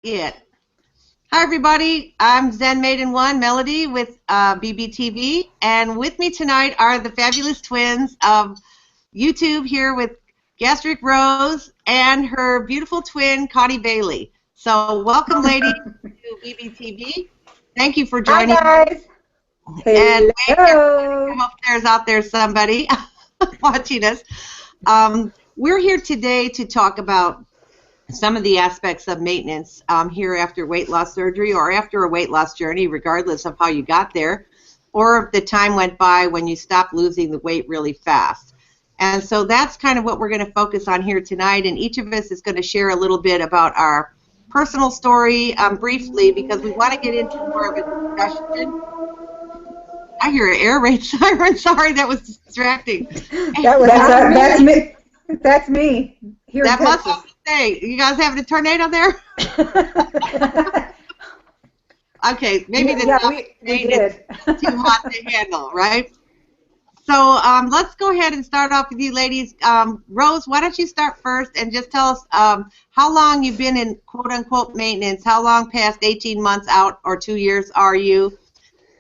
It. Hi everybody, I'm Zen Maiden 1 Melody with BBTV, and with me tonight are the fabulous twins of YouTube here with GastricRose and her beautiful twin Connie Bailey. So welcome ladies to BBTV. Thank you for joining. Hi guys. And Hello. I hope there's out there somebody watching us. We're here today to talk about some of the aspects of maintenance here after weight loss surgery or after a weight loss journey, regardless of how you got there, or if the time went by when you stopped losing the weight really fast. And so that's kind of what we're going to focus on here tonight, and each of us is going to share a little bit about our personal story briefly, because we want to get into more of a discussion. I hear an air raid siren. Sorry, that was distracting. That's me. That's me. Here that must be say. You guys having a tornado there? Okay, maybe we did. Too hot to handle, right? So let's go ahead and start off with you ladies. Rose, why don't you start first and just tell us how long you've been in quote-unquote maintenance, how long past 18 months out or 2 years are you,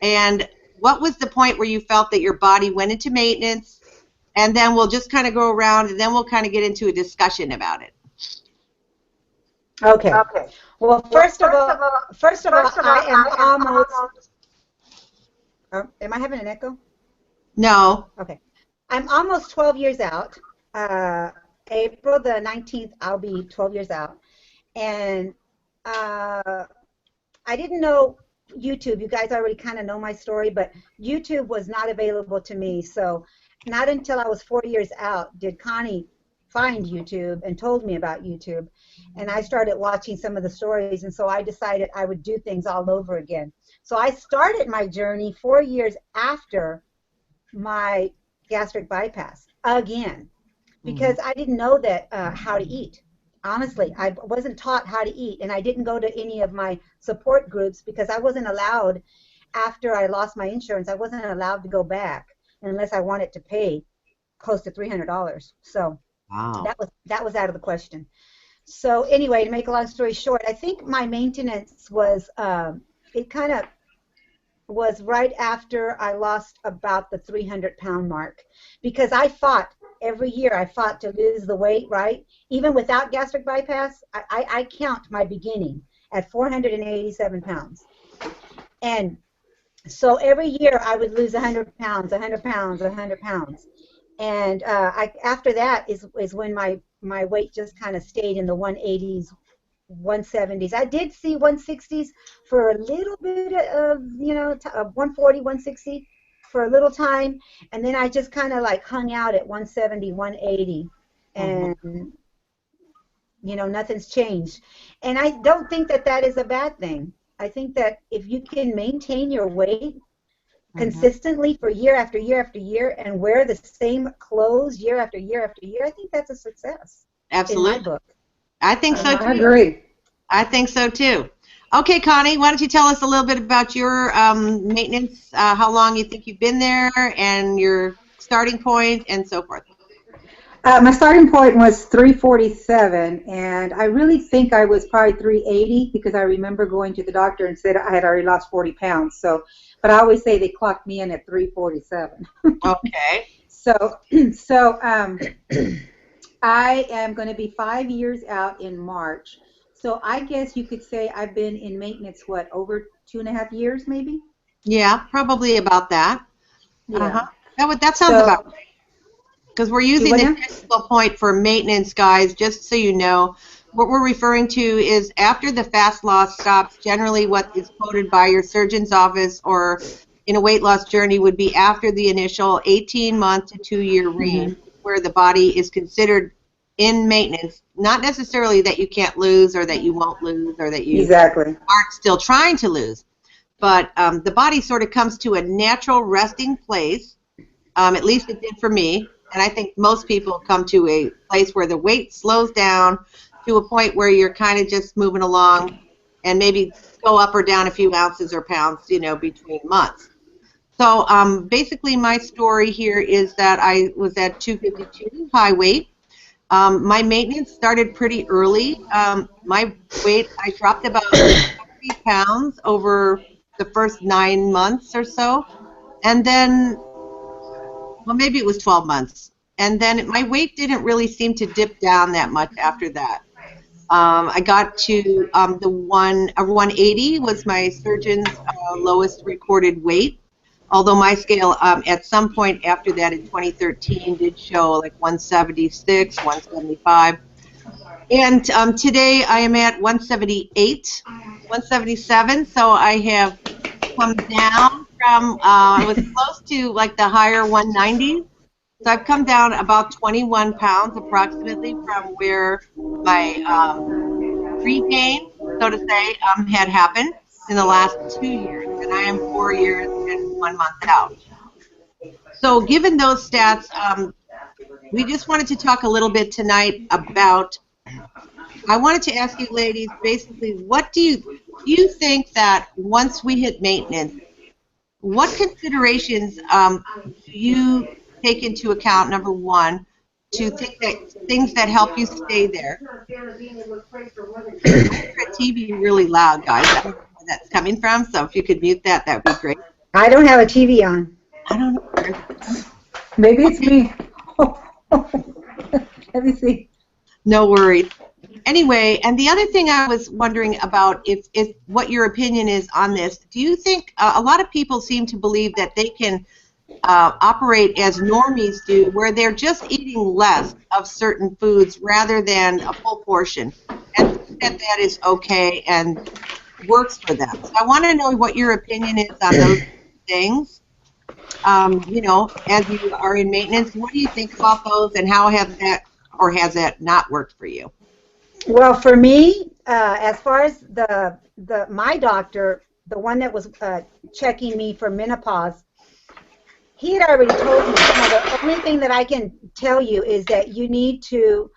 and what was the point where you felt that your body went into maintenance? And then we'll just kind of go around, and then we'll kind of get into a discussion about it. Okay. Well, first of all, I am almost. Am I having an echo? No. Okay. I'm almost 12 years out. April the 19th, I'll be 12 years out. And I didn't know YouTube. You guys already kind of know my story, but YouTube was not available to me. So not until I was 4 years out did Connie find YouTube and told me about YouTube. And I started watching some of the stories, and so I decided I would do things all over again. So I started my journey 4 years after my gastric bypass again, because I didn't know that how to eat. Honestly, I wasn't taught how to eat, and I didn't go to any of my support groups because I wasn't allowed, after I lost my insurance, I wasn't allowed to go back unless I wanted to pay close to $300. So wow. that was out of the question. So anyway, to make a long story short, I think my maintenance was, it kind of was right after I lost about the 300-pound mark, because I fought every year. I fought to lose the weight, right? Even without gastric bypass, I count my beginning at 487 pounds. And so every year I would lose 100 pounds, 100 pounds, 100 pounds. And after that is when my weight just kind of stayed in the 180s, 170s. I did see 160s for a little bit of, 140, 160 for a little time. And then I just kind of like hung out at 170, 180. And, nothing's changed. And I don't think that that is a bad thing. I think that if you can maintain your weight consistently for year after year after year and wear the same clothes year after year after year, I think that's a success. Absolutely. In my book. I think so too. I agree. I think so too. Okay, Connie, why don't you tell us a little bit about your maintenance, how long you think you've been there, and your starting point, and so forth. My starting point was 347, and I really think I was probably 380 because I remember going to the doctor and said I had already lost 40 pounds. So, but I always say they clocked me in at 347. Okay. So I am going to be 5 years out in March. So I guess you could say I've been in maintenance, what, over 2.5 years maybe? Yeah, probably about that. Yeah. That sounds about right. Because we're using the technical point for maintenance, guys, just so you know. What we're referring to is after the fast loss stops, generally what is quoted by your surgeon's office or in a weight loss journey would be after the initial 18-month to 2-year range, where the body is considered in maintenance, not necessarily that you can't lose or that you won't lose or that you aren't still trying to lose, but the body sort of comes to a natural resting place, at least it did for me, and I think most people come to a place where the weight slows down to a point where you're kind of just moving along and maybe go up or down a few ounces or pounds, between months. So basically my story here is that I was at 252 high weight. My maintenance started pretty early. My weight, I dropped about 3 pounds over the first 9 months or so. And then, well, maybe it was 12 months. And then my weight didn't really seem to dip down that much after that. I got to the 180 was my surgeon's lowest recorded weight. Although my scale at some point after that in 2013 did show like 176, 175. And today I am at 178, 177. So I have come down from, I was close to like the higher 190s. So I've come down about 21 pounds approximately from where my regain, so to say, had happened in the last 2 years. And I am 4 years and 1 month out. So given those stats, we just wanted to talk a little bit tonight about, I wanted to ask you ladies, basically, what do you think that once we hit maintenance, what considerations do you take into account, number one, to think that things that help you stay there? I hear a TV really loud, guys. I don't know where that's coming from, so if you could mute that, that would be great. I don't have a TV on. I don't know. Maybe it's me. Let me see. No worries. Anyway, and the other thing I was wondering about is what your opinion is on this. Do you think a lot of people seem to believe that they can operate as normies do, where they're just eating less of certain foods rather than a full portion, and that is okay and works for them? So I want to know what your opinion is on those things. You know, as you are in maintenance, what do you think about those, and how has that not worked for you? Well, for me, as far as my doctor, the one that was checking me for menopause, he had already told me, the only thing that I can tell you is that you need to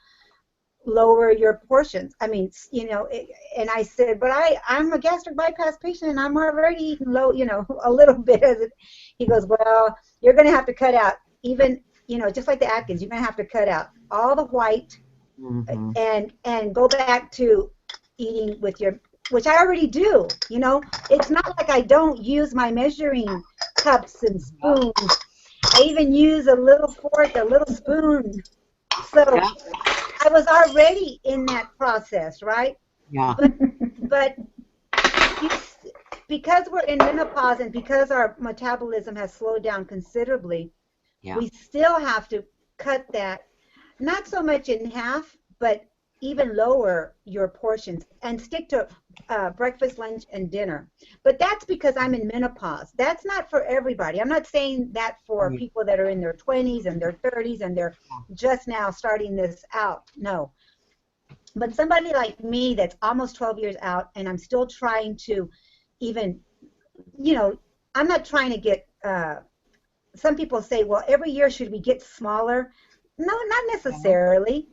lower your portions. I mean, you know, and I said, but I'm a gastric bypass patient and I'm already eating low, you know, a little bit. He goes, well, you're going to have to cut out, even, you know, just like the Atkins, you're going to have to cut out all the white, and go back to eating with your, which I already do, you know. It's not like I don't use my measuring cups and spoons. I even use a little fork, a little spoon. So I was already in that process, right? Yeah. But because we're in menopause and because our metabolism has slowed down considerably, we still have to cut that, not so much in half, but even lower your portions and stick to breakfast, lunch, and dinner. But that's because I'm in menopause. That's not for everybody. I'm not saying that for people that are in their 20s and their 30s and they're just now starting this out. No. But somebody like me that's almost 12 years out and I'm still trying to even, you know, I'm not trying to get, some people say, well, every year should we get smaller? No, not necessarily.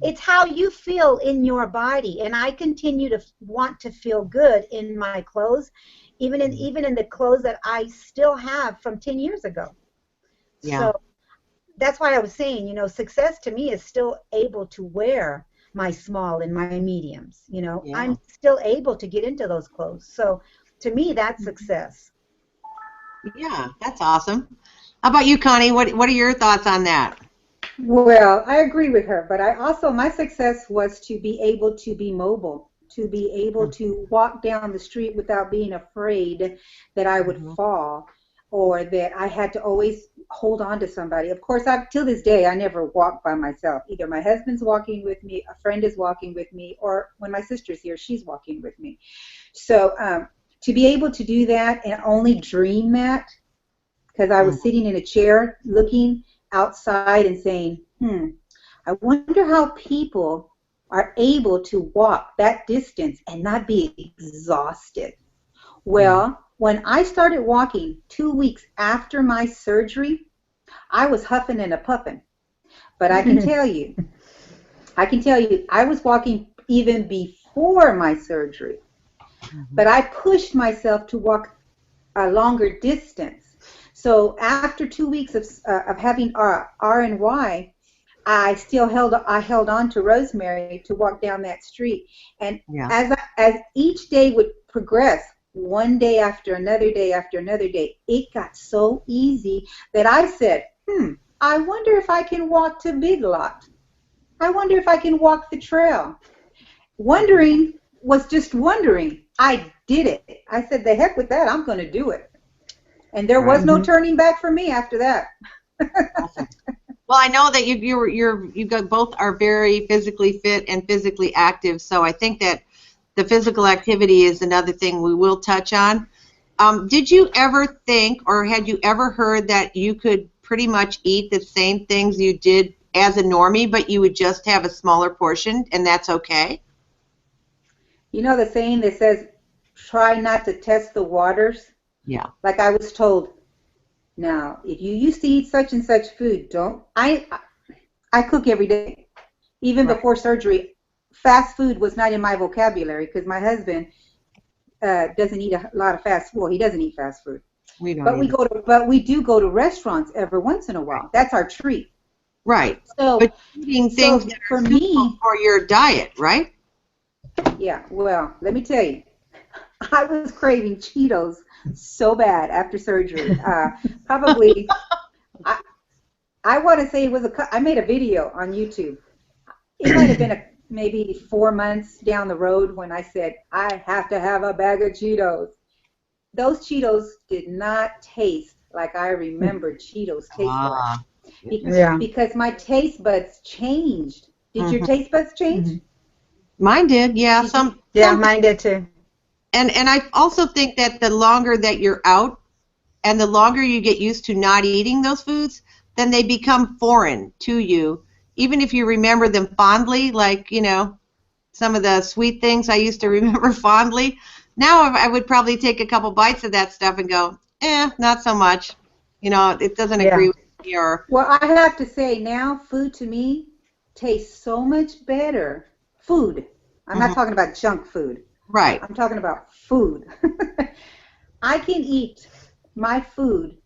It's how you feel in your body, and I continue to want to feel good in my clothes, even in the clothes that I still have from 10 years ago. Yeah. So that's why I was saying, you know, success to me is still able to wear my small and my mediums. You know, I'm still able to get into those clothes. So to me, that's success. Yeah, that's awesome. How about you, Connie? What are your thoughts on that? Well, I agree with her, but I also, my success was to be able to be mobile, to be able to walk down the street without being afraid that I would fall or that I had to always hold on to somebody. Of course, till this day, I never walk by myself. Either my husband's walking with me, a friend is walking with me, or when my sister's here, she's walking with me. So to be able to do that and only dream that, because I was sitting in a chair looking outside and saying, I wonder how people are able to walk that distance and not be exhausted. Well, when I started walking 2 weeks after my surgery, I was huffing and a puffing. But I can tell you, I was walking even before my surgery. But I pushed myself to walk a longer distance. So after 2 weeks of having R&Y, I held on to Rosemary to walk down that street. And Yeah. as each day would progress, one day after another day after another day, it got so easy that I said, I wonder if I can walk to Big Lot. I wonder if I can walk the trail. Wondering was just wondering. I did it. I said, the heck with that, I'm going to do it. And there was no turning back for me after that. Awesome. Well, I know that you both are very physically fit and physically active, so I think that the physical activity is another thing we will touch on. Did you ever think, or had you ever heard that you could pretty much eat the same things you did as a normie, but you would just have a smaller portion, and that's okay? You know the saying that says, try not to test the waters? Yeah. Like I was told, now, if you used to eat such and such food, I cook every day. Even before surgery, fast food was not in my vocabulary because my husband doesn't eat a lot of fast food. Well, he doesn't eat fast food. We don't. But we do go to restaurants every once in a while. That's our treat. Right. So, but eating things that for are me, for your diet, right? Yeah. Well, let me tell you, I was craving Cheetos so bad after surgery. Probably, I want to say it was I made a video on YouTube. It might have been maybe 4 months down the road when I said, I have to have a bag of Cheetos. Those Cheetos did not taste like I remembered Cheetos taste like. Because my taste buds changed. Did your taste buds change? Mine did, yeah. Mine did too. And I also think that the longer that you're out and the longer you get used to not eating those foods, then they become foreign to you. Even if you remember them fondly, like, you know, some of the sweet things I used to remember fondly, now I would probably take a couple bites of that stuff and go, not so much. You know, it doesn't agree with me. Well, I have to say now, food to me tastes so much better. Food. I'm not talking about junk food. Right. I'm talking about food. I can eat my food,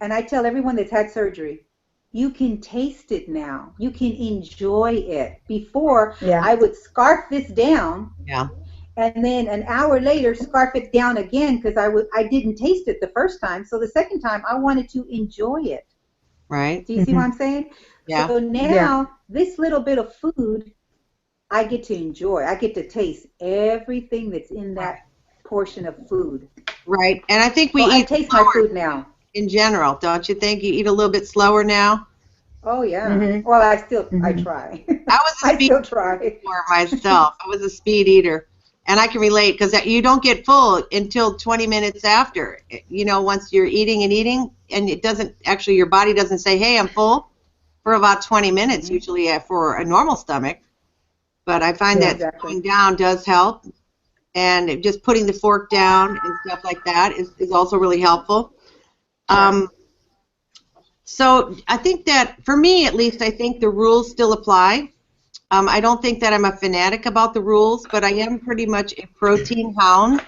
and I tell everyone that's had surgery, you can taste it now. You can enjoy it. Before, I would scarf this down, and then an hour later scarf it down again because I didn't taste it the first time. So the second time, I wanted to enjoy it. Right. Do you see what I'm saying? Yeah. So now, this little bit of food, I get to enjoy. I get to taste everything that's in that portion of food. Right. And I think I taste my food now. In general, don't you think? You eat a little bit slower now? Oh, yeah. Well, I try. I still try for myself. I was a speed eater. And I can relate because you don't get full until 20 minutes after. You know, once you're eating, and it doesn't, actually your body doesn't say, hey, I'm full, for about 20 minutes usually for a normal stomach. But I find that slowing down does help, and just putting the fork down and stuff like that is also really helpful. So I think that, for me at least, I think the rules still apply. I don't think that I'm a fanatic about the rules, but I am pretty much a protein hound,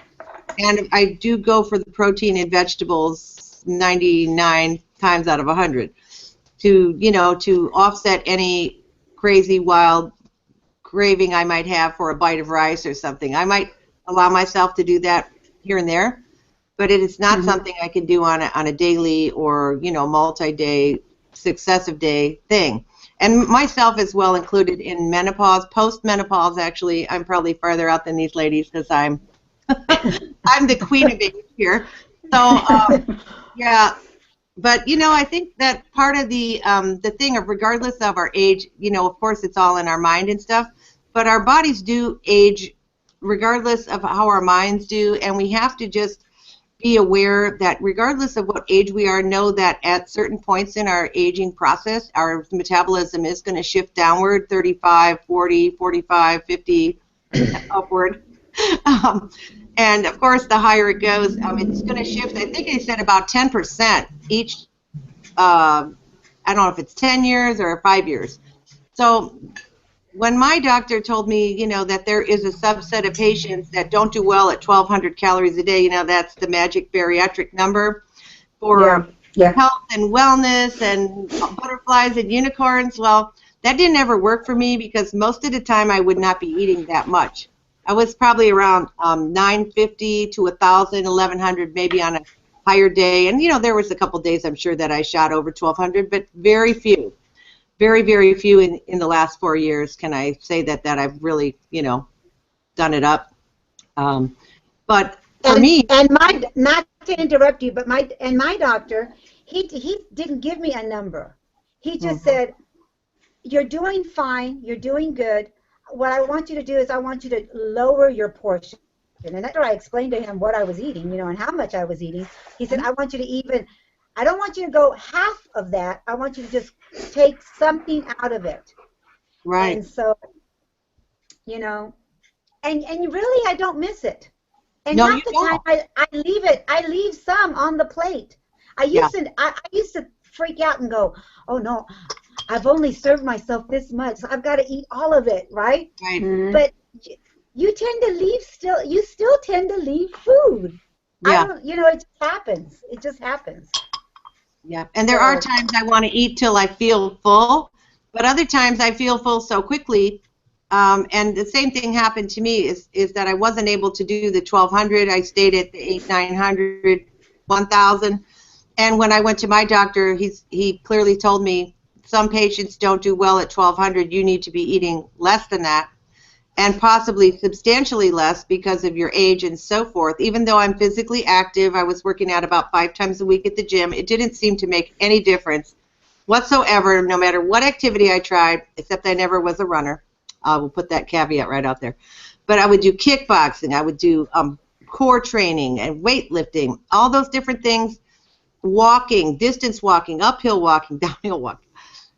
and I do go for the protein in vegetables 99 times out of 100 to offset any crazy wild craving I might have for a bite of rice or something. I might allow myself to do that here and there, but it is not something I can do on a daily or multi-day, successive day thing. And myself is well included in menopause, post-menopause. Actually, I'm probably farther out than these ladies because I'm I'm the queen of age here. So yeah. But, I think that part of the thing of, regardless of our age, of course it's all in our mind and stuff, but our bodies do age regardless of how our minds do, and we have to just be aware that regardless of what age we are, know that at certain points in our aging process, our metabolism is going to shift downward, 35, 40, 45, 50, upward. And of course, the higher it goes, it's going to shift. I think they said about 10% each. I don't know if it's 10 years or 5 years. So when my doctor told me, that there is a subset of patients that don't do well at 1,200 calories a day, that's the magic bariatric number for health and wellness and butterflies and unicorns. Well, That didn't ever work for me because most of the time I would not be eating that much. I was probably around 950 to 1,000, 1,100 maybe on a higher day. And, you know, there was a couple days I'm sure that I shot over 1,200, but very few. Very, very few in the last 4 years can I say that I've really, you know, done it up. But for me... And my, not to interrupt you, but my doctor, he didn't give me a number. He just said, you're doing fine, you're doing good. What I want you to do is I want you to lower your portion. And after I explained to him what I was eating, you know, and how much I was eating, he said, I want you to even, I don't want you to go half of that. I want you to just take something out of it. Right. And so, you know, and really I don't miss it. And no, half the time I leave it. I leave some on the plate. I used to freak out and go, oh no, I've only served myself this much, so I've got to eat all of it, right? Right. But you tend to leave you still tend to leave food. Yeah. You know, it just happens. It just happens. Yeah. And there are times I want to eat till I feel full, but other times I feel full so quickly. And the same thing happened to me is that I wasn't able to do the 1,200. I stayed at the 800, 900, 1,000. And when I went to my doctor, he clearly told me some patients don't do well at 1,200. You need to be eating less than that, and possibly substantially less because of your age and so forth. Even though I'm physically active, I was working out about 5 times a week at the gym. It didn't seem to make any difference whatsoever, no matter what activity I tried, except I never was a runner. We'll put that caveat right out there. But I would do kickboxing. I would do core training and weightlifting, all those different things, walking, distance walking, uphill walking, downhill walking.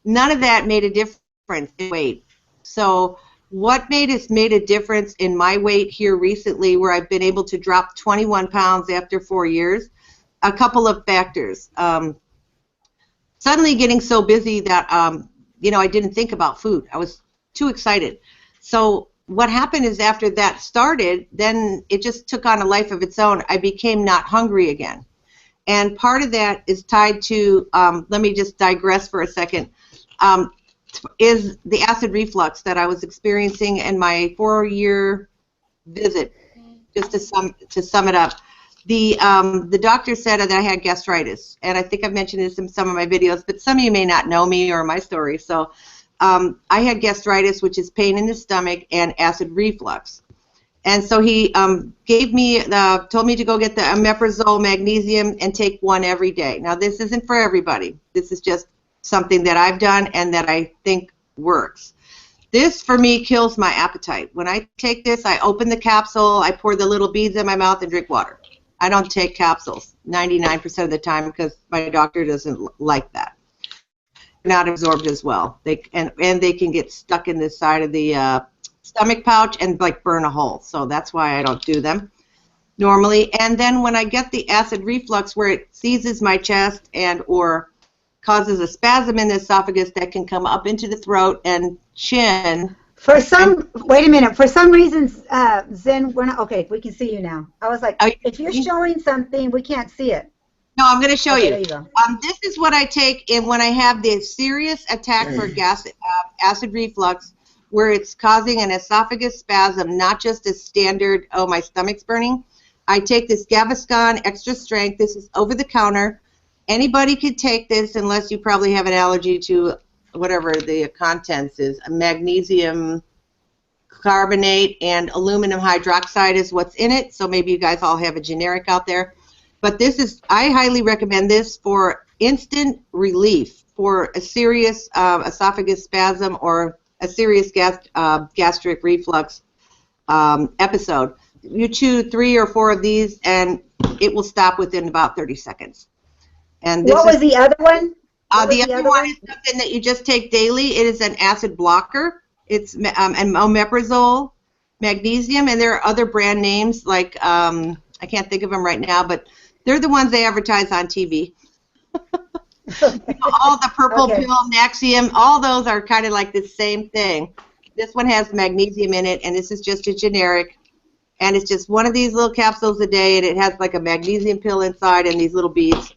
None of that made a difference in weight. So what made a difference in my weight here recently, where I've been able to drop 21 pounds after 4 years? A couple of factors. Suddenly getting so busy that, you know, I didn't think about food. I was too excited. So what happened is after that started, then it just took on a life of its own. I became not hungry again. And part of that is tied to, let me just digress for a second, is the acid reflux that I was experiencing in my 4-year visit. Just to sum it up, the doctor said that I had gastritis, and I think I've mentioned this in some of my videos, but some of you may not know me or my story. So I had gastritis, which is pain in the stomach, and acid reflux. And so he told me to go get the omeprazole magnesium and take one every day. Now, this isn't for everybody. This is just something that I've done and that I think works. This, for me, kills my appetite. When I take this, I open the capsule, I pour the little beads in my mouth, and drink water. I don't take capsules 99% of the time because my doctor doesn't like that. They're not absorbed as well. They can get stuck in the side of the stomach pouch and like burn a hole. So that's why I don't do them normally. And then when I get the acid reflux where it seizes my chest and or causes a spasm in the esophagus that can come up into the throat and chin. Wait a minute. For some reason, Zen, we're not, okay, we can see you now. I was like, if you're showing something, we can't see it. No, I'm going to show you. There you go. This is what I take when I have the serious attack for acid reflux, where it's causing an esophagus spasm, not just a standard, oh, my stomach's burning. I take this Gaviscon extra strength. This is over the counter. Anybody could take this unless you probably have an allergy to whatever the contents is. Magnesium carbonate and aluminum hydroxide is what's in it, so maybe you guys all have a generic out there. But this is, I highly recommend this for instant relief for a serious esophagus spasm or a serious gastric reflux episode. You chew 3 or 4 of these and it will stop within about 30 seconds. And this what was the other one? The other one is something that you just take daily. It is an acid blocker. It's an omeprazole, magnesium, and there are other brand names like, I can't think of them right now, but they're the ones they advertise on TV. All the purple pill, Nexium, all those are kind of like the same thing. This one has magnesium in it, and this is just a generic. And it's just one of these little capsules a day, and it has like a magnesium pill inside and these little beads.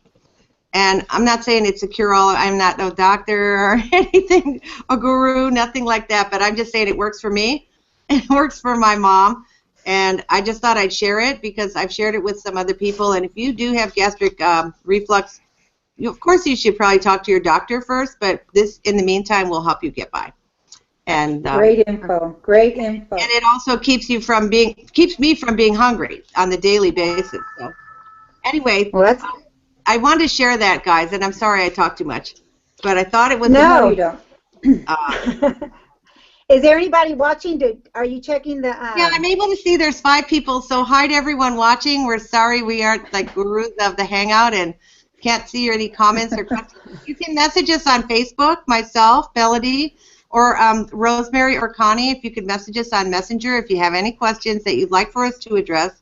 And I'm not saying it's a cure-all. I'm not no doctor or anything, a guru, nothing like that. But I'm just saying it works for me. It works for my mom. And I just thought I'd share it because I've shared it with some other people. And if you do have gastric reflux, of course you should probably talk to your doctor first. But this, in the meantime, will help you get by. And great info. Great info. And it also keeps me from being hungry on the daily basis. So anyway. Well, that's. I wanted to share that, guys, and I'm sorry I talked too much, but I thought it was. No, you don't. Is there anybody watching? Are you checking the? Yeah, I'm able to see there's 5 people. So hi to everyone watching. We're sorry we aren't like gurus of the Hangout and can't see any comments or questions. You can message us on Facebook, myself, Melody, or Rosemary or Connie. If you could message us on Messenger if you have any questions that you'd like for us to address.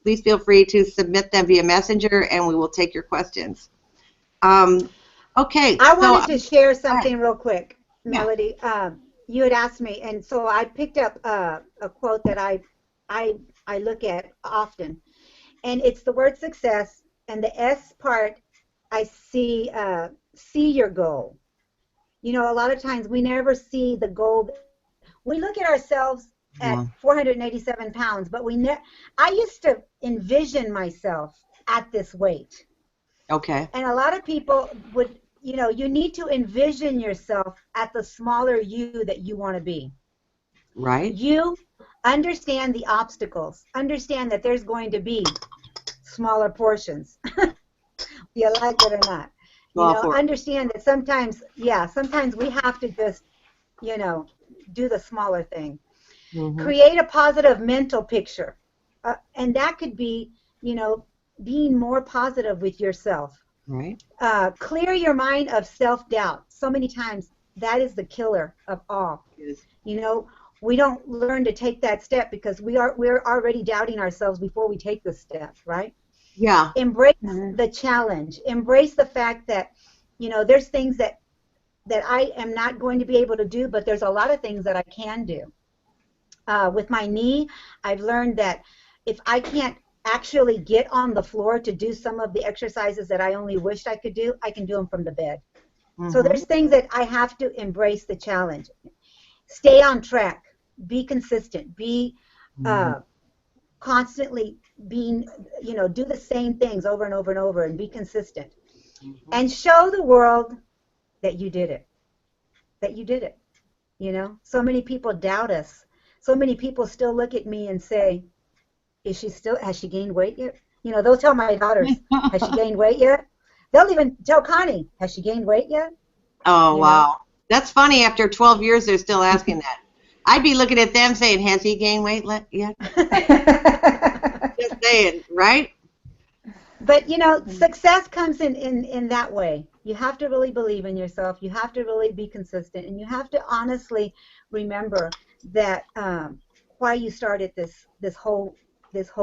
Please feel free to submit them via Messenger, and we will take your questions. Okay. I wanted to share something real quick, Melody. Yeah. You had asked me, and so I picked up a quote that I look at often, and it's the word success, and the S part, I see your goal. You know, a lot of times we never see the goal. We look at ourselves at 487 pounds, but I used to envision myself at this weight. Okay. And a lot of people would, you know, you need to envision yourself at the smaller you that you want to be. Right. You understand the obstacles. Understand that there's going to be smaller portions. You like it or not. You know, understand that sometimes we have to just, you know, do the smaller thing. Mm-hmm. Create a positive mental picture, and that could be, you know, being more positive with yourself. Right. Clear your mind of self-doubt. So many times that is the killer of all. Yes. You know, we don't learn to take that step because we're already doubting ourselves before we take the step, right? Yeah. Embrace the challenge. Embrace the fact that, you know, there's things that I am not going to be able to do, but there's a lot of things that I can do. With my knee, I've learned that if I can't actually get on the floor to do some of the exercises that I only wished I could do, I can do them from the bed. Mm-hmm. So there's things that I have to embrace the challenge. Stay on track. Be consistent. Be constantly being, you know, do the same things over and over and over and be consistent. Mm-hmm. And show the world that you did it. That you did it. You know, so many people doubt us. So many people still look at me and say, has she gained weight yet? You know, they'll tell my daughters, has she gained weight yet? They'll even tell Connie, has she gained weight yet? Oh, wow. That's funny. After 12 years, they're still asking that. I'd be looking at them saying, has he gained weight yet? Just saying, right? But, you know, success comes in that way. You have to really believe in yourself. You have to really be consistent. And you have to honestly remember that why you started this whole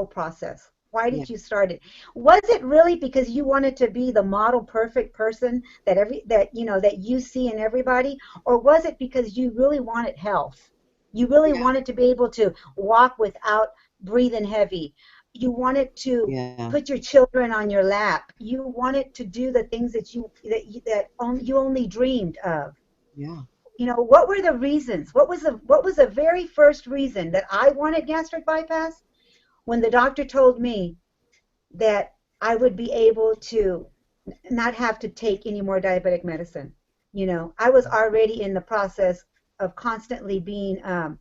process. Why did you start it? Was it really because you wanted to be the model perfect person that you see in everybody, or was it because you really wanted health? You really wanted to be able to walk without breathing heavy. You wanted to put your children on your lap. You wanted to do the things that you only dreamed of. Yeah. You know, what were the reasons? What was the very first reason that I wanted gastric bypass? When the doctor told me that I would be able to not have to take any more diabetic medicine. You know, I was already in the process of constantly being I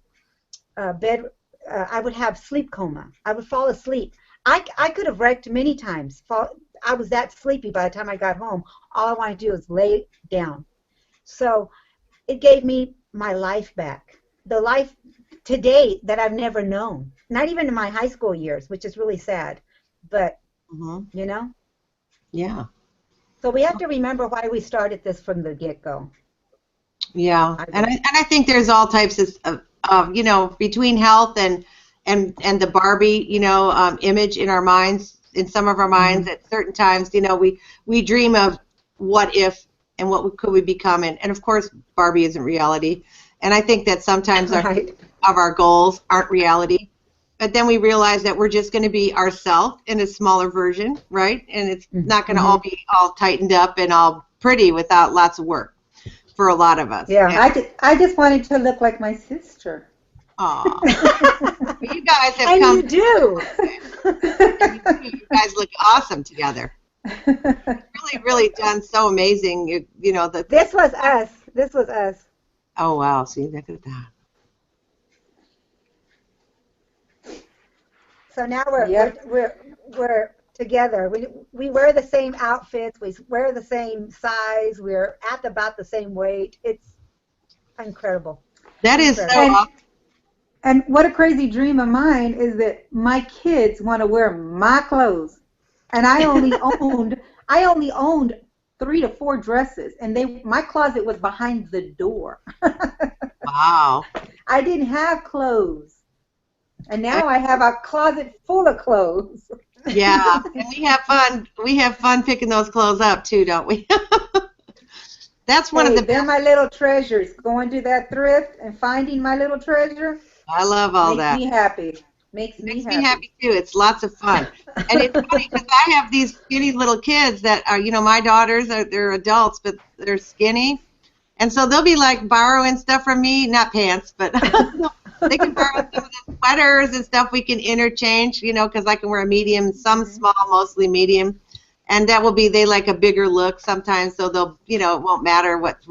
would have sleep coma. I would fall asleep. I could have wrecked many times. I was that sleepy by the time I got home. All I wanted to do was lay down. So it gave me my life back. The life today that I've never known. Not even in my high school years, which is really sad. But, you know? Yeah. So we have to remember why we started this from the get-go. Yeah. And I think there's all types of you know, between health and the Barbie, you know, image in our minds, in some of our minds at certain times, you know, we dream of what if and what could we become. And of course, Barbie isn't reality. And I think that sometimes our goals aren't reality. but then we realize that we're just going to be ourselves in a smaller version, right? And it's not going to all be all tightened up and all pretty without lots of work for a lot of us. Yeah, I just wanted to look like my sister. Aw. You guys have and come. you do. You guys look awesome together. Really, really done so amazing. You know that. This was us. This was us. Oh wow! See, look at that. So now we're together. We wear the same outfits. We wear the same size. We're at about the same weight. It's incredible. That is so awesome. And what a crazy dream of mine is that my kids want to wear my clothes, and I only owned 3 to 4 dresses, and my closet was behind the door. Wow. I didn't have clothes, and now I have a closet full of clothes. Yeah, and we have fun. We have fun picking those clothes up too, don't we? That's one of the. They're my little treasures. Going to that thrift and finding my little treasure. I love all that. Makes me happy. Makes me happy too. It's lots of fun. And it's funny because I have these skinny little kids that are, you know, my daughters, they're adults, but they're skinny. And so they'll be like borrowing stuff from me, not pants, but they can borrow some of the sweaters and stuff we can interchange, you know, because I can wear a medium, some small, mostly medium. And that will be, they like a bigger look sometimes, so they'll, you know, it won't matter what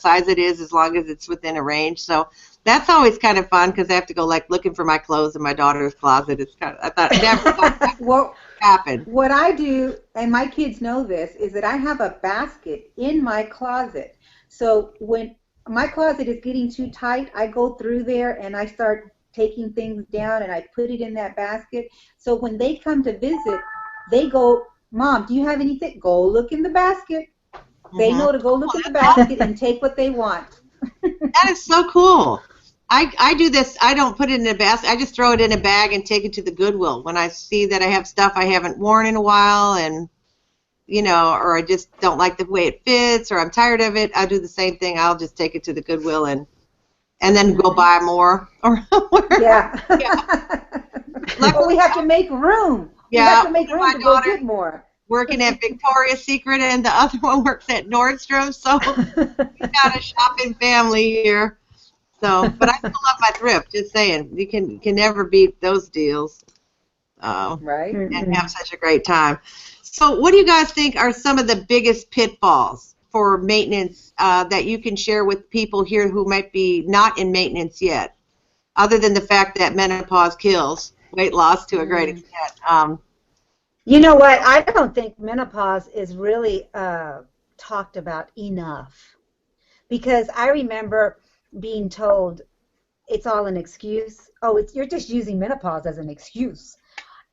size it is as long as it's within a range. So that's always kind of fun because I have to go like looking for my clothes in my daughter's closet. It's kind of, I thought never thought that would happen. What I do, and my kids know this, is that I have a basket in my closet. So when my closet is getting too tight, I go through there and I start taking things down and I put it in that basket. So when they come to visit, they go, Mom, do you have anything? Go look in the basket. They know to go look in the basket and take what they want. That is so cool. I do this. I don't put it in a basket. I just throw it in a bag and take it to the Goodwill when I see that I have stuff I haven't worn in a while, and you know, or I just don't like the way it fits, or I'm tired of it. I do the same thing. I'll just take it to the Goodwill and then go buy more. Yeah. Like we have to make room. Yeah. We have to make room to go get more. Working at Victoria's Secret, and the other one works at Nordstrom, so we've got a shopping family here. So, but I still love my thrift. Just saying, you can never beat those deals. Right. And have such a great time. So, what do you guys think are some of the biggest pitfalls for maintenance that you can share with people here who might be not in maintenance yet, other than the fact that menopause kills weight loss to a great extent? You know what? I don't think menopause is really talked about enough, because I remember being told it's all an excuse. Oh, you're just using menopause as an excuse,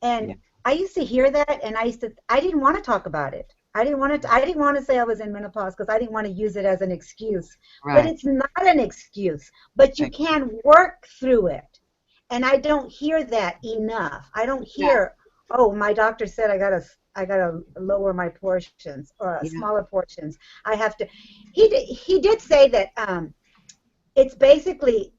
and I used to hear that, and I didn't want to talk about it. I didn't want to say I was in menopause because I didn't want to use it as an excuse. Right. But it's not an excuse. But you can work through it, and I don't hear that enough. I don't hear. Oh, my doctor said I gotta lower my portions or smaller portions. I have to. He did say that it's basically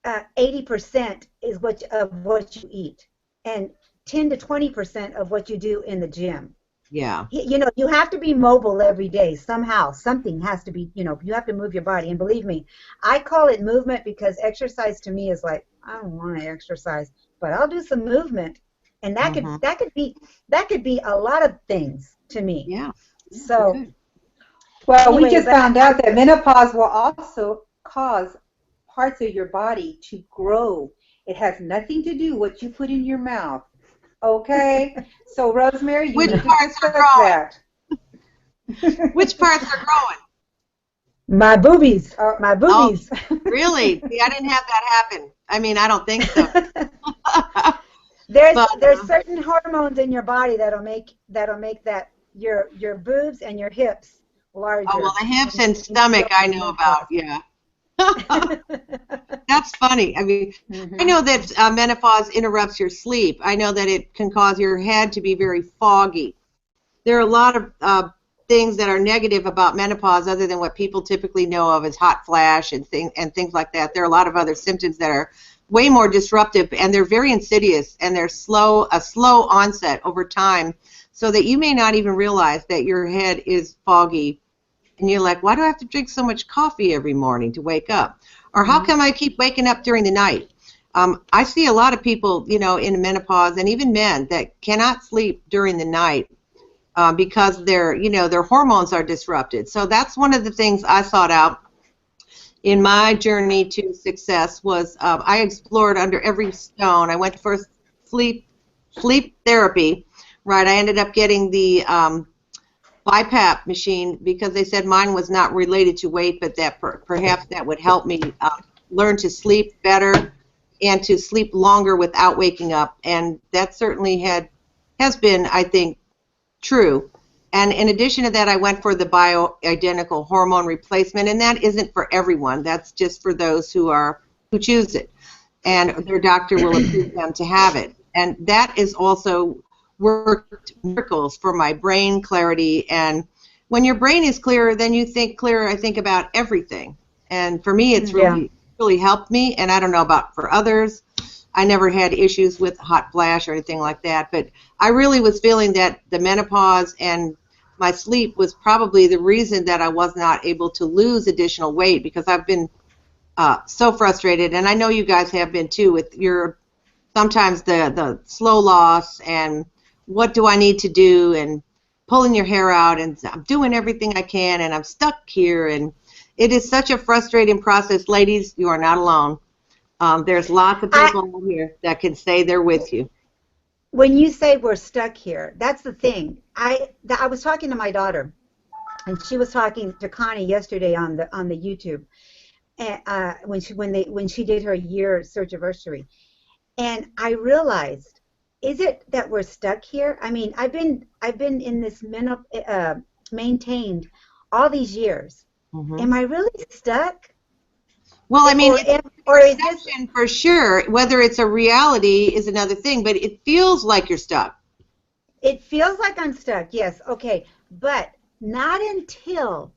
80% is of what you eat, and 10 to 20% of what you do in the gym. Yeah. You know, you have to be mobile every day somehow. Something has to be. You know, you have to move your body. And believe me, I call it movement because exercise to me is like, I don't want to exercise, but I'll do some movement. And that could be a lot of things to me. Yeah. So, well, anyway, we just found out that menopause will also cause parts of your body to grow. It has nothing to do with what you put in your mouth. Okay. So, Rosemary, you which need parts to are growing? That. Which parts are growing? My boobies. My boobies. Oh, really? See, I didn't have that happen. I mean, I don't think so. There's certain hormones in your body that'll make that your boobs and your hips larger. Oh well, the hips and stomach I know about. Yeah. That's funny. I mean, I know that menopause interrupts your sleep. I know that it can cause your head to be very foggy. There are a lot of things that are negative about menopause, other than what people typically know of as hot flash and things like that. There are a lot of other symptoms that are way more disruptive, and they're very insidious, and they're a slow onset over time, so that you may not even realize that your head is foggy, and you're like, why do I have to drink so much coffee every morning to wake up? Or how come I keep waking up during the night? I see a lot of people, you know, in menopause, and even men, that cannot sleep during the night because their hormones are disrupted. So that's one of the things I sought out in my journey to success. Was I explored under every stone. I went for sleep therapy, right? I ended up getting the BiPAP machine because they said mine was not related to weight, but that perhaps that would help me learn to sleep better and to sleep longer without waking up. And that certainly has been, I think, true. And in addition to that, I went for the bioidentical hormone replacement, and that isn't for everyone. That's just for those who choose it, and their doctor will approve them to have it. And that is also worked miracles for my brain clarity. And when your brain is clearer, then you think clearer, I think, about everything. And for me, it's really helped me, and I don't know about for others. I never had issues with hot flash or anything like that, but I really was feeling that the menopause and my sleep was probably the reason that I was not able to lose additional weight, because I've been so frustrated, and I know you guys have been too, with your sometimes the slow loss and what do I need to do, and pulling your hair out, and I'm doing everything I can, and I'm stuck here, and it is such a frustrating process. Ladies, you are not alone. There's lots of people out here that can say they're with you. When you say we're stuck here, that's the thing. I was talking to my daughter, and she was talking to Connie yesterday on the YouTube, and when she did her year surgiversary, and I realized, is it that we're stuck here? I mean, I've been in this maintained all these years. Mm-hmm. Am I really stuck? Well, I mean, it's perception for sure. Whether it's a reality is another thing, but it feels like you're stuck. It feels like I'm stuck, yes, okay. But not until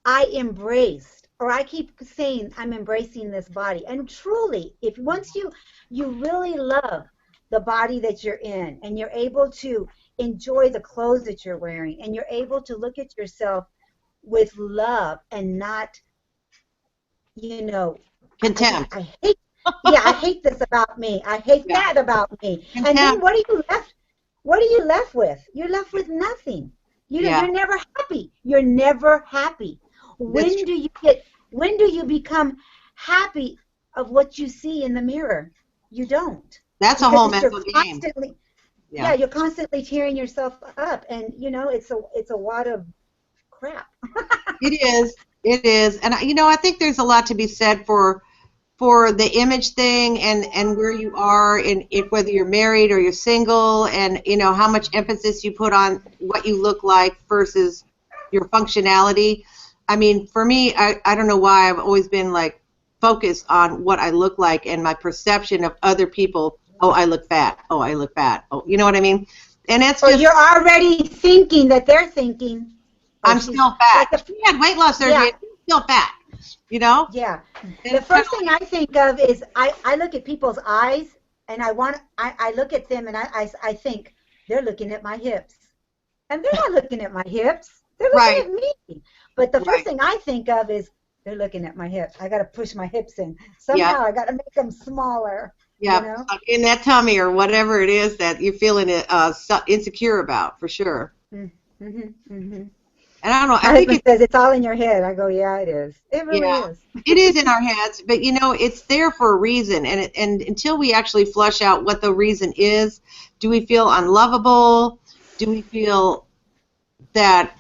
I embraced, or I keep saying I'm embracing this body. And truly, if once you really love the body that you're in, and you're able to enjoy the clothes that you're wearing, and you're able to look at yourself with love and not, you know, contempt. I hate this about me. I hate that about me. Contempt. And then what are you left? What are you left with? You're left with nothing. You're never happy. You're never happy. When do you become happy of what you see in the mirror? You don't. That's a whole mental game. Yeah, you're constantly tearing yourself up, and you know it's a lot of crap. It is, and you know, I think there's a lot to be said for the image thing, and where you are, in whether you're married or you're single, and you know how much emphasis you put on what you look like versus your functionality. I mean, for me, I don't know why I've always been like focused on what I look like and my perception of other people. Oh, I look fat. Oh, I look fat. Oh, you know what I mean? And that's just, you're already thinking that they're thinking, I'm still fat. Like she had weight loss surgery, and she's still fat. You know? Yeah. The first thing I think of is I look at people's eyes, and I look at them, and I think they're looking at my hips, and they're not looking at my hips. They're looking at me. But the first thing I think of is they're looking at my hips. I got to push my hips in somehow. I got to make them smaller. Yeah, you know? In that tummy or whatever it is that you're feeling insecure about, for sure. Mm-hmm, mm-hmm. And I don't know. My husband says it's all in your head. I go, yeah, it is. It really is. It is in our heads, but you know, it's there for a reason. And until we actually flush out what the reason is, do we feel unlovable? Do we feel that,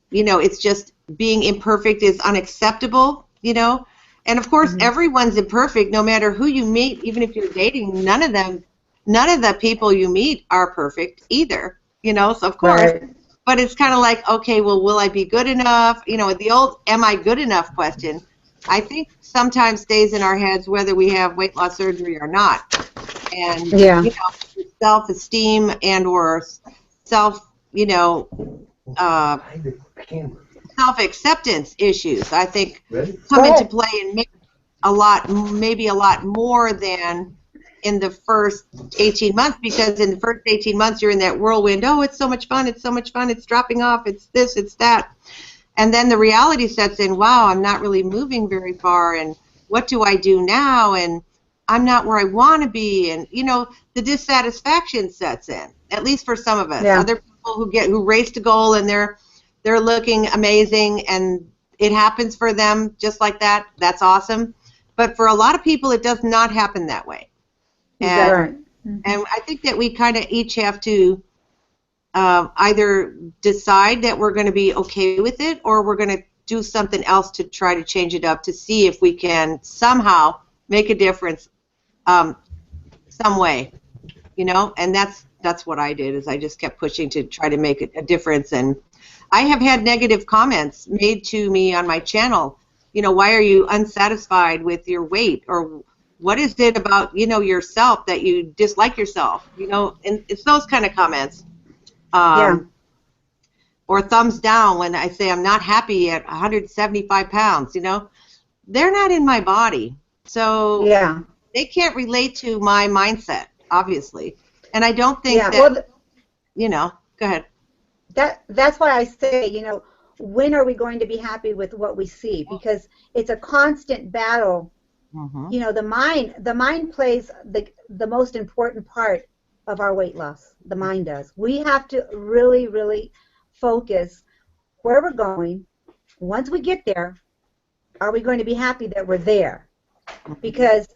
you know, it's just being imperfect is unacceptable? You know. And of course, everyone's imperfect, no matter who you meet. Even if you're dating, none of the people you meet are perfect either. You know, so of course. Right. But it's kind of like, okay, well, will I be good enough? You know, the old "Am I good enough?" question, I think sometimes stays in our heads whether we have weight loss surgery or not. And you know, self-esteem and/or self-acceptance issues, I think, come into play and maybe a lot more than in the first 18 months, because in the first 18 months you're in that whirlwind. Oh, it's so much fun, it's so much fun, it's dropping off, it's this, it's that. And then the reality sets in, wow, I'm not really moving very far, and what do I do now? And I'm not where I want to be, and you know, the dissatisfaction sets in, at least for some of us. Yeah. Other people who race to goal and they're looking amazing and it happens for them just like that. That's awesome. But for a lot of people, it does not happen that way. And, Right. Mm-hmm. and I think that we kind of each have to either decide that we're going to be okay with it, or we're going to do something else to try to change it up to see if we can somehow make a difference some way, you know. And that's what I did, is I just kept pushing to try to make a difference. And I have had negative comments made to me on my channel. You know, why are you unsatisfied with your weight? Or what is it about, you know, yourself that you dislike yourself? You know, and it's those kind of comments. Yeah. Or thumbs down when I say I'm not happy at 175 pounds, you know. They're not in my body. So Yeah. they can't relate to my mindset, obviously. And I don't think Yeah, that, well, you know, go ahead. that's why I say, you know, when are we going to be happy with what we see? Because it's a constant battle. Mm-hmm. You know, the mind plays the most important part of our weight loss. The mind does. We have to really, really focus where we're going. Once we get there, are we going to be happy that we're there? Because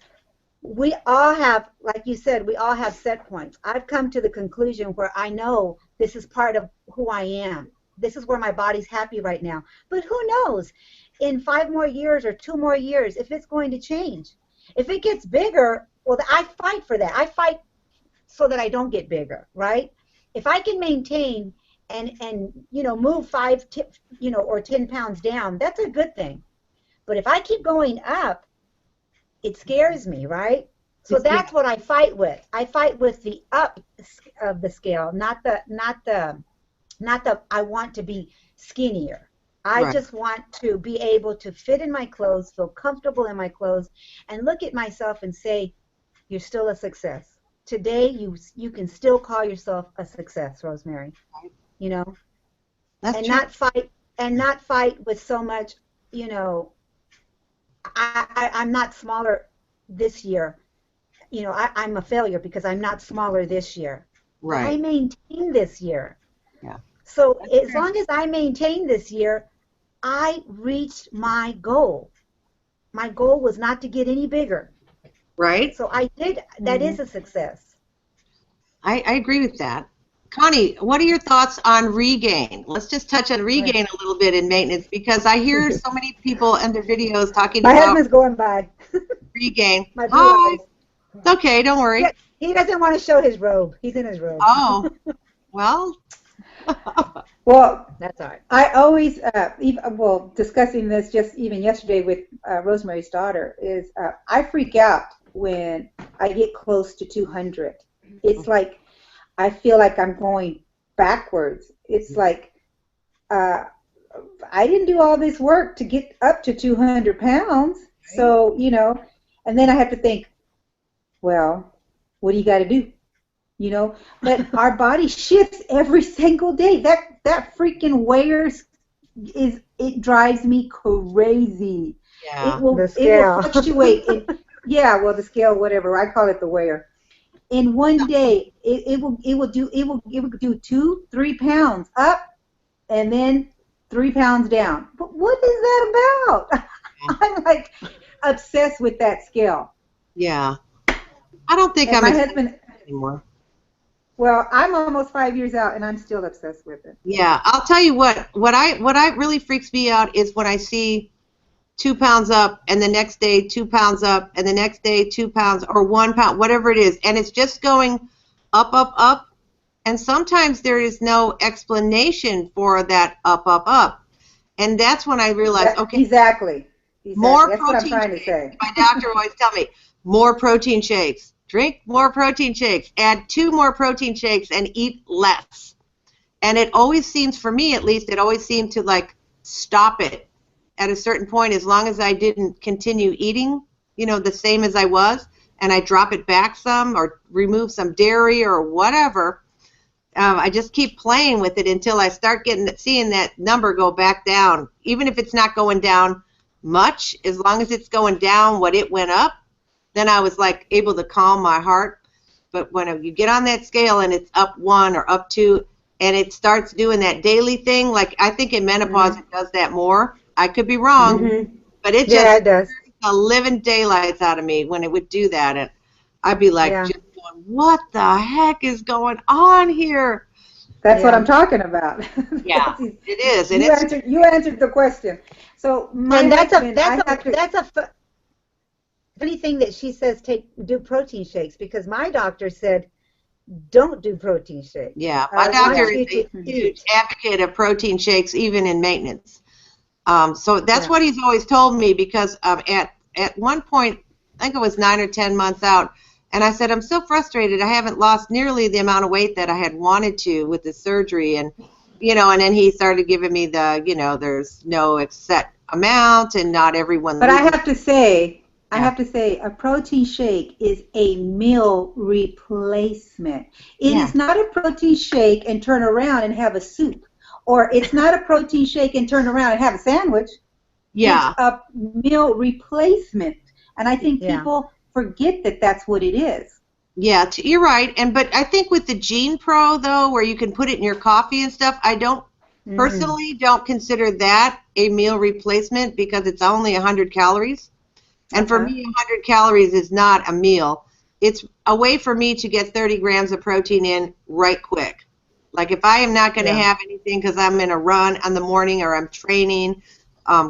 we all have, like you said, we all have set points. I've come to the conclusion where I know this is part of who I am. This is where my body's happy right now. But who knows? In 5 more years or 2 more years, if it's going to change. If it gets bigger, well, I fight for that. I fight so that I don't get bigger, right? If I can maintain and you know, move 5, you know, or 10 pounds down, that's a good thing. But if I keep going up, it scares me, right? So that's what I fight with. I fight with the up of the scale, not the I want to be skinnier. I Right. just want to be able to fit in my clothes, feel comfortable in my clothes, and look at myself and say, you're still a success. Today, you can still call yourself a success, Rosemary. You know, That's and true. not fight with so much, you know, I'm not smaller this year. You know, I'm a failure because I'm not smaller this year. But I Right. maintain this year. Yeah. So That's as true. long as I maintain this year, I reached my goal. My goal was not to get any bigger. Right. So I did. That is a success. I agree with that. Connie, what are your thoughts on regain? Let's just touch on Right. regain a little bit in maintenance, because I hear so many people in their videos talking My about husband's going by. regain. My blue Hi. eyes. It's okay, don't worry. Yeah, he doesn't want to show his robe. He's in his robe. Oh, well. Well, That's all right. I always, well, discussing this just even yesterday with Rosemary's daughter, is I freak out when I get close to 200. It's like I feel like I'm going backwards. It's like I didn't do all this work to get up to 200 pounds. So, you know, and then I have to think, well, what do you got to do? You know, but our body shifts every single day. That freaking weigher it drives me crazy. Yeah. The It will scale. fluctuate. Yeah, well, the scale, whatever, I call it the weigher. In one day, it will do 2-3 pounds up, and then 3 pounds down. But what is that about? I'm like obsessed with that scale. Yeah. I don't think And I'm my obsessed husband. anymore. Well, I'm almost 5 years out, and I'm still obsessed with it. Yeah, I'll tell you what I really freaks me out is when I see 2 pounds up and the next day 2 pounds up and the next day 2 pounds or 1 pound, whatever it is, and it's just going up, up, up, and sometimes there is no explanation for that up, up, up, and that's when I realize, okay, Exactly. more That's what I'm protein trying to shakes. say. My doctor always tell me, more protein shakes, drink more protein shakes, add 2 more protein shakes, and eat less. And it always seems, for me at least, it always seemed to like stop it at a certain point. As long as I didn't continue eating you know, the same as I was, and I drop it back some or remove some dairy or whatever, I just keep playing with it until I start seeing that number go back down. Even if it's not going down much, as long as it's going down what it went up, then I was like able to calm my heart. But when you get on that scale and it's up 1 or up 2, and it starts doing that daily thing, like I think in menopause it does that more. I could be wrong, but it just it does. the living daylights out of me when it would do that, and I'd be like, just going, what the heck is going on here? That's what I'm talking about. Yeah, it is. You answered the question. So that's a funny thing that she says do protein shakes, because my doctor said don't do protein shakes. Yeah, my doctor is a huge advocate of protein shakes even in maintenance. So that's what he's always told me, because at one point, I think it was 9 or 10 months out, and I said, I'm so frustrated. I haven't lost nearly the amount of weight that I had wanted to with the surgery. And, you know, and then he started giving me the, you know, there's no set amount and not everyone. But I have to say, a protein shake is a meal replacement. It is not a protein shake and turn around and have a soup. Or it's not a protein shake and turn around and have a sandwich. Yeah. It's a meal replacement. And I think people forget that that's what it is. Yeah, you're right. But I think with the Gene Pro, though, where you can put it in your coffee and stuff, I personally don't consider that a meal replacement, because it's only 100 calories. And for me, 100 calories is not a meal. It's a way for me to get 30 grams of protein in right quick. Like if I am not going to have anything because I'm in a run in the morning, or I'm training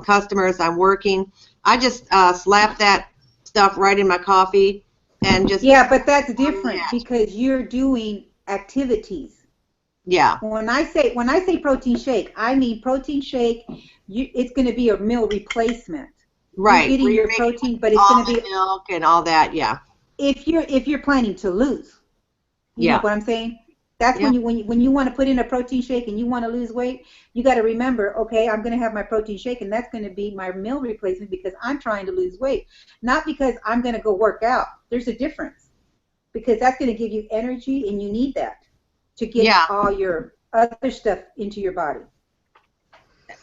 customers, I'm working, I just slap that stuff right in my coffee and just... Yeah, but that's different because you're doing activities. Yeah. When I say protein shake, I mean protein shake, it's going to be a meal replacement. Right. You're getting your protein, but it's going to be milk and all that, If you're planning to lose. You know what I'm saying? That's when you want to put in a protein shake and you want to lose weight, you got to remember, okay, I'm going to have my protein shake, and that's going to be my meal replacement because I'm trying to lose weight, not because I'm going to go work out. There's a difference, because that's going to give you energy, and you need that to get all your other stuff into your body.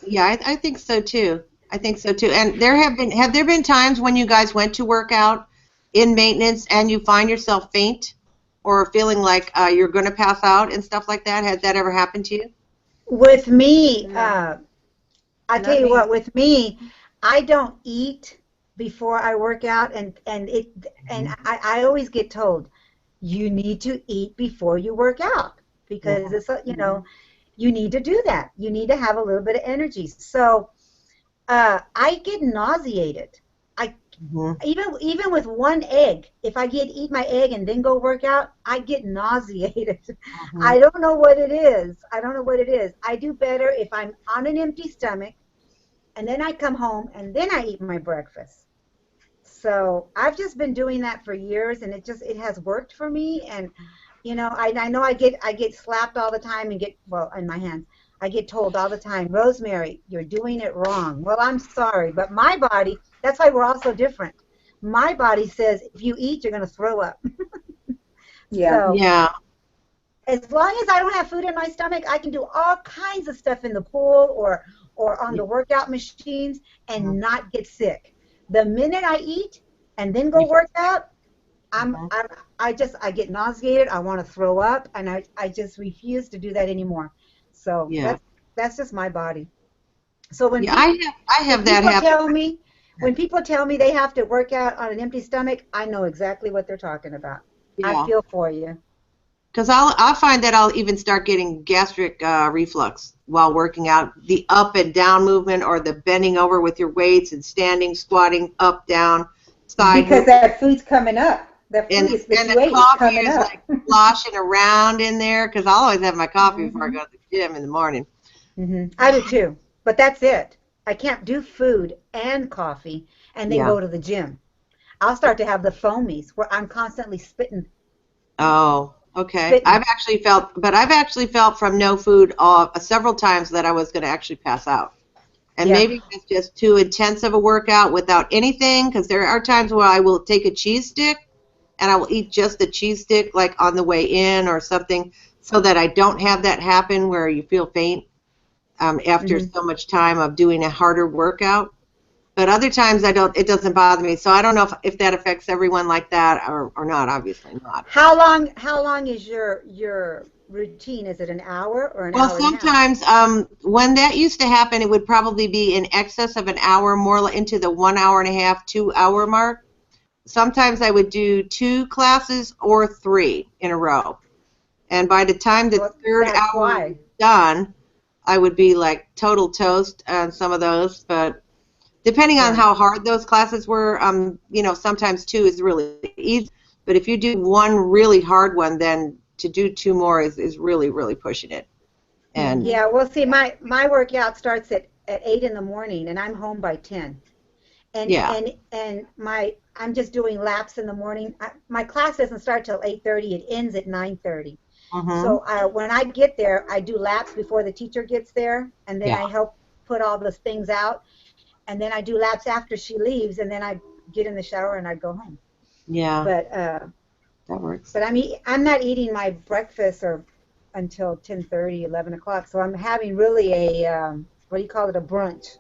Yeah, I think so too. I think so too. And have there been times when you guys went to work out in maintenance and you find yourself faint or feeling like you're going to pass out and stuff like that? Has that ever happened to you? With me, I tell you what, with me, I don't eat before I work out, and I always get told, you need to eat before you work out, because it's, you know, you need to do that. You need to have a little bit of energy. So I get nauseated. Even with one egg, if I eat my egg and then go work out, I get nauseated. I don't know what it is. I do better if I'm on an empty stomach, and then I come home and then I eat my breakfast. So I've just been doing that for years, and it has worked for me. And you know, I know I get slapped all the time and in my hands. I get told all the time, Rosemary, you're doing it wrong. Well, I'm sorry, but my body, that's why we're all so different. My body says if you eat, you're going to throw up. So, as long as I don't have food in my stomach, I can do all kinds of stuff in the pool or on the workout machines and not get sick. The minute I eat and then go work out, I get nauseated, I want to throw up, and I just refuse to do that anymore. So that's just my body. So when I have that happen. When people tell me they have to work out on an empty stomach, I know exactly what they're talking about. I feel for you. Because I'll find that I'll even start getting gastric reflux while working out. The up and down movement, or the bending over with your weights and standing, squatting, up, down, side. Because that food's coming up. That food and the coffee is like sloshing around in there, because I'll always have my coffee before I go to the gym in the morning. I do too, but that's it. I can't do food and coffee and then go to the gym. I'll start to have the foamies where I'm constantly spitting. Oh, okay. I've actually felt from no food several times that I was going to actually pass out. And maybe it's just too intense of a workout without anything, because there are times where I will take a cheese stick and I will eat just the cheese stick like on the way in or something, so that I don't have that happen where you feel faint after so much time of doing a harder workout. But other times I don't. It doesn't bother me. So I don't know if that affects everyone like that or not. Obviously not. How long is your routine? Is it an hour or an hour? Well, sometimes when that used to happen, it would probably be in excess of an hour, more into the 1 hour and a half, 2 hour mark. Sometimes I would do 2 classes or 3 in a row, and by the time the third hour was done, I would be like total toast on some of those, but. Depending on how hard those classes were, you know, sometimes 2 is really easy. But if you do 1 really hard one, then to do 2 more is really, really pushing it. And yeah, well, see, my workout starts at 8 in the morning, and I'm home by 10. And I'm just doing laps in the morning. My class doesn't start till 8:30. It ends at 9:30. So when I get there, I do laps before the teacher gets there, and then I help put all those things out. And then I do laps after she leaves, and then I get in the shower and I go home. Yeah. But that works. But I'm not eating my breakfast until 10:30, 11 o'clock. So I'm having really a what do you call it? A brunch.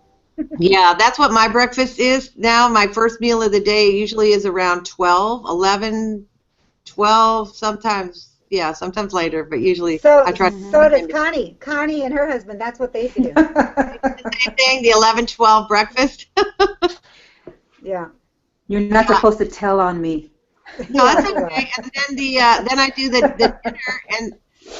Yeah, that's what my breakfast is now. My first meal of the day usually is around 12, 11, 12. Sometimes. Yeah, sometimes later, but usually I try. So does Connie. Connie and her husband, that's what they used to do. The same thing, the 11-12 breakfast. Yeah. You're not supposed to tell on me. No, that's okay. And then then I do the dinner, and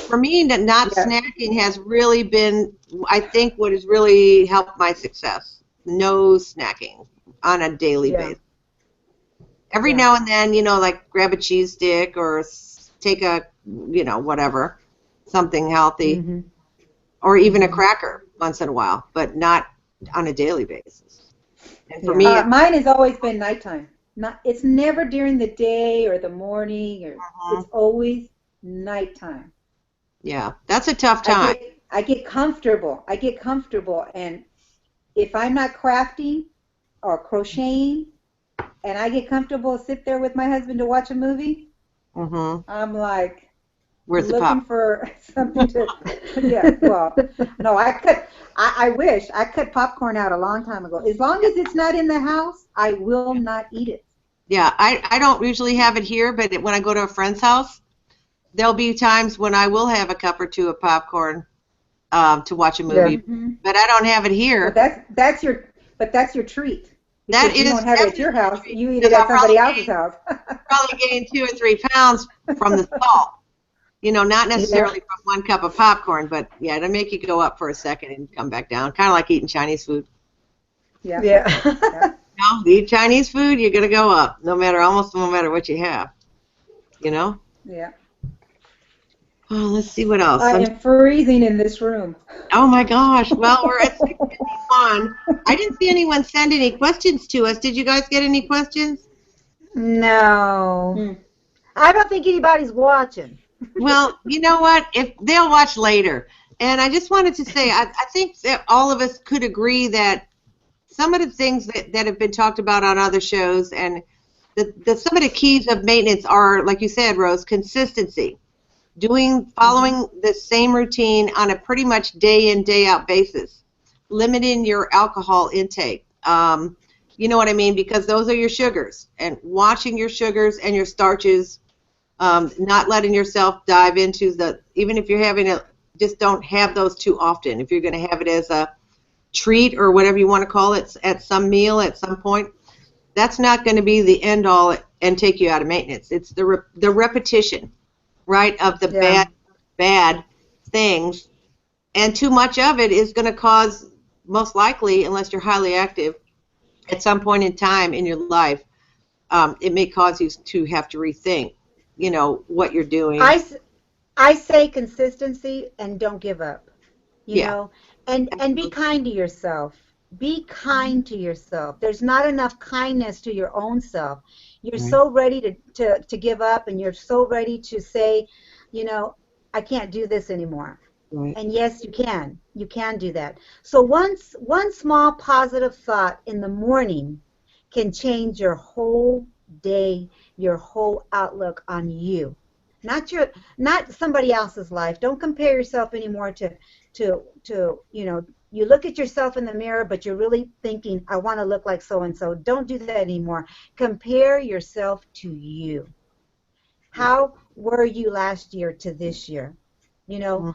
for me, not snacking has really been, I think, what has really helped my success. No snacking on a daily basis. Every now and then, you know, like grab a cheese stick or take a, you know, whatever, something healthy, or even a cracker once in a while, but not on a daily basis. And for me, mine has always been nighttime. It's never during the day or the morning, or it's always nighttime. Yeah, that's a tough time. I get comfortable. And if I'm not crafting or crocheting, and I get comfortable, sit there with my husband to watch a movie, I'm like, where's the looking pop? for something to, well, no, I wish. I cut popcorn out a long time ago. As long as it's not in the house, I will not eat it. Yeah, I don't usually have it here, but when I go to a friend's house, there'll be times when I will have a cup or 2 of popcorn to watch a movie, but I don't have it here. But that's your treat. That is, you don't have it at your house. You eat it at somebody else's house. Probably gain 2 or 3 pounds from the salt. You know, not necessarily from 1 cup of popcorn, but yeah, it'll make you go up for a second and come back down. Kind of like eating Chinese food. Yeah. You know, eat Chinese food, you're gonna go up, almost no matter what you have. You know. Yeah. Well, let's see what else. I am freezing in this room. Oh my gosh. Well, we're at 6:51. I didn't see anyone send any questions to us. Did you guys get any questions? No. I don't think anybody's watching. Well, you know what? If they'll watch later. And I just wanted to say, I think that all of us could agree that some of the things that have been talked about on other shows and some of the keys of maintenance are, like you said, Rose, consistency. Following the same routine on a pretty much day in, day out basis. Limiting your alcohol intake. You know what I mean? Because those are your sugars. And watching your sugars and your starches, not letting yourself dive into even if you're having just don't have those too often. If you're going to have it as a treat or whatever you want to call it at some meal at some point, that's not going to be the end all and take you out of maintenance. It's the repetition. Right, of the bad things, and too much of it is going to cause, most likely, unless you're highly active, at some point in time in your life, it may cause you to have to rethink, you know, what you're doing. I say consistency and don't give up, you know, and be kind to yourself. Be kind to yourself. There's not enough kindness to your own self. You're so ready to give up, and you're so ready to say, you know, I can't do this anymore. Right. And yes, you can. You can do that. So one small positive thought in the morning can change your whole day, your whole outlook on you. Not somebody else's life. Don't compare yourself anymore to you know, you look at yourself in the mirror, but you're really thinking, I want to look like so and so. Don't do that anymore. Compare yourself to you. How were you last year to this year? You know,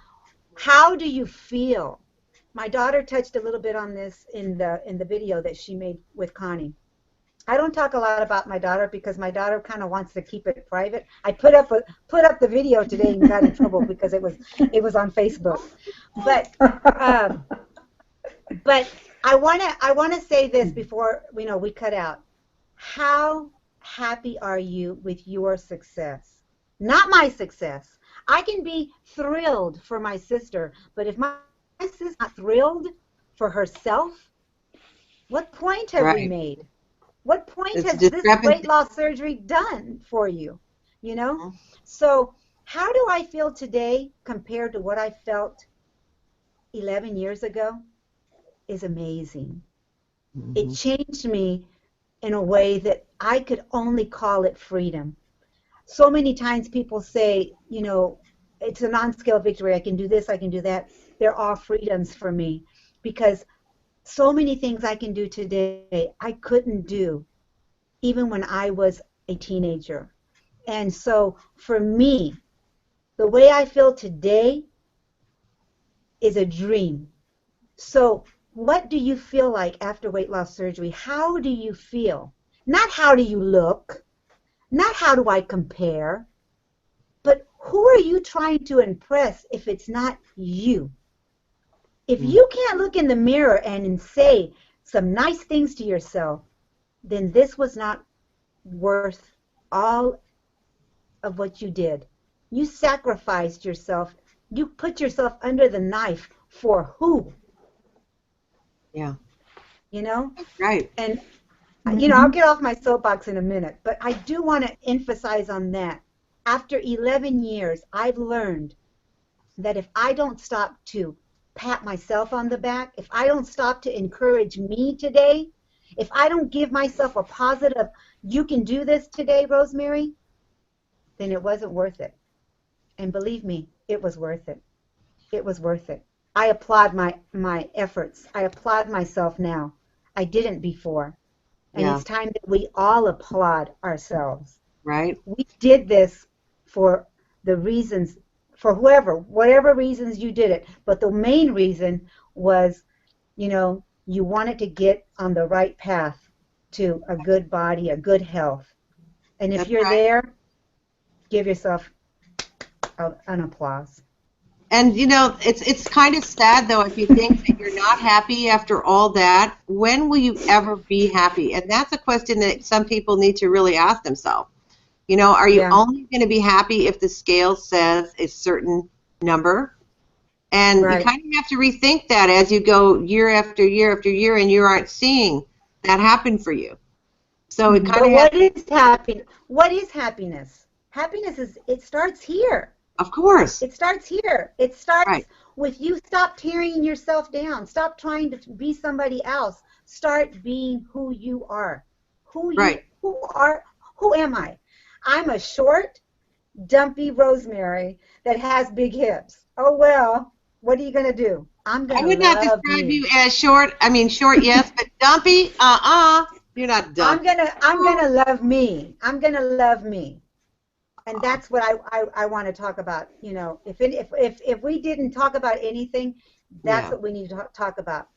how do you feel? My daughter touched a little bit on this in the video that she made with Connie. I don't talk a lot about my daughter because my daughter kind of wants to keep it private. I put up the video today and got in trouble because it was on Facebook. But I wanna say this before we cut out. How happy are you with your success? Not my success. I can be thrilled for my sister, but if my sister's not thrilled for herself, what point have we made? What point has this weight loss surgery done for you? You know? So how do I feel today compared to what I felt 11 years ago is amazing. It changed me in a way that I could only call it freedom. So many times people say, you know, it's a non-scale victory. I can do this, I can do that. They're all freedoms for me because so many things I can do today I couldn't do even when I was a teenager. And so for me, the way I feel today is a dream. So what do you feel like after weight loss surgery? How do you feel? Not how do you look, not how do I compare, but who are you trying to impress if it's not you? If you can't look in the mirror and say some nice things to yourself, then this was not worth all of what you did. You sacrificed yourself. You put yourself under the knife for who? Yeah. You know? Right. And, you know, I'll get off my soapbox in a minute, but I do want to emphasize on that. After 11 years, I've learned that if I don't stop to pat myself on the back, if I don't stop to encourage me today, if I don't give myself a positive, you can do this today, Rosemary, then it wasn't worth it. And believe me, it was worth it. It was worth it. I applaud my efforts. I applaud myself now. I didn't before. And it's time that we all applaud ourselves. Right. We did this for the reasons, for whatever reasons you did it. But the main reason was, you know, you wanted to get on the right path to a good body, a good health. And if you're there, give yourself an applause. And, you know, it's kind of sad, though, if you think that you're not happy after all that. When will you ever be happy? And that's a question that some people need to really ask themselves. You know, are you only going to be happy if the scale says a certain number? And you kind of have to rethink that as you go year after year after year, and you aren't seeing that happen for you. So it kind of. What is happiness? Happiness it starts here. Of course. It starts here. It starts with you. Stop tearing yourself down. Stop trying to be somebody else. Start being who you are. Who am I? I'm a short, dumpy Rosemary that has big hips. Oh well, what are you gonna do? I'm gonna. I would not describe you as short. I mean, short, yes, but dumpy, you're not dumpy. I'm gonna love me. I'm gonna love me. And that's what I want to talk about. You know, if we didn't talk about anything, that's what we need to talk about.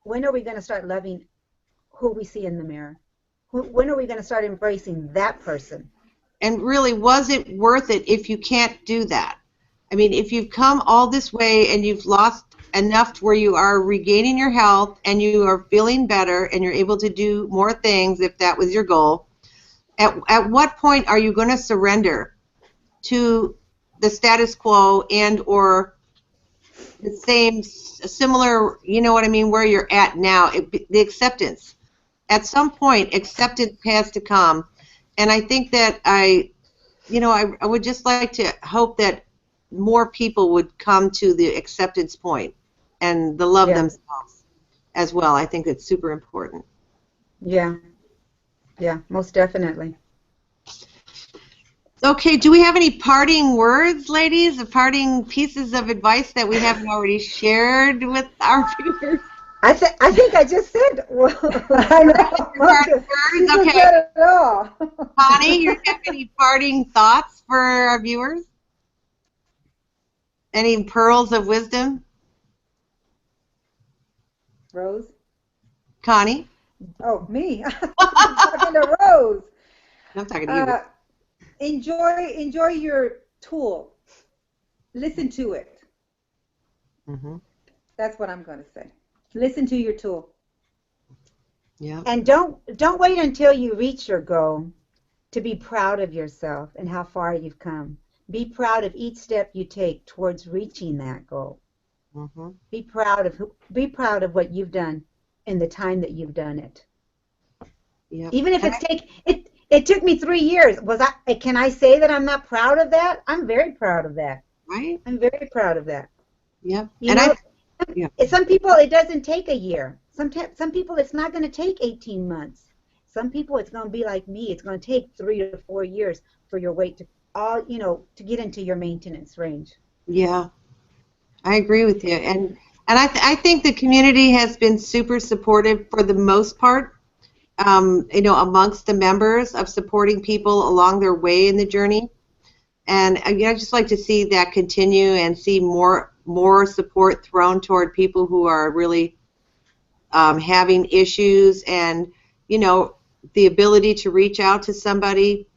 When are we going to start loving who we see in the mirror? When are we going to start embracing that person? And really, was it worth it if you can't do that? I mean, if you've come all this way and you've lost enough to where you are regaining your health and you are feeling better and you're able to do more things, if that was your goal, at what point are you going to surrender to the status quo and or the similar, you know what I mean, where you're at now, the acceptance? At some point, acceptance has to come. And I think that I would just like to hope that more people would come to the acceptance point and the love Yeah. themselves as well. I think it's super important. Yeah. Yeah, most definitely. Okay, do we have any parting words, ladies, or parting pieces of advice that we haven't already shared with our viewers? I think I just said. Well, I know. Parting words? She just Okay. said it all. Connie, you have any parting thoughts for our viewers? Any pearls of wisdom? Rose? Connie? Oh, me. I'm talking to Rose. I'm talking to you. Enjoy your tool. Listen to it. Mm-hmm. That's what I'm going to say. Listen to your tool. Yeah. and don't wait until you reach your goal to be proud of yourself and how far you've come. Be proud of each step you take towards reaching that goal. Mm-hmm. Be proud of what you've done in the time that you've done it. Yeah. Even if it took me 3 years. Can I say that I'm not proud of that? I'm very proud of that. Right. I'm very proud of that. Yep. You know, some people it doesn't take a year. Some people it's not going to take 18 months. Some people it's going to be like me. It's going to take 3 to 4 years for your weight to get into your maintenance range. Yeah. I agree with you, and I think the community has been super supportive for the most part. Amongst the members of supporting people along their way in the journey, and I just like to see that continue and see more support thrown toward people who are really having issues, and the ability to reach out to somebody.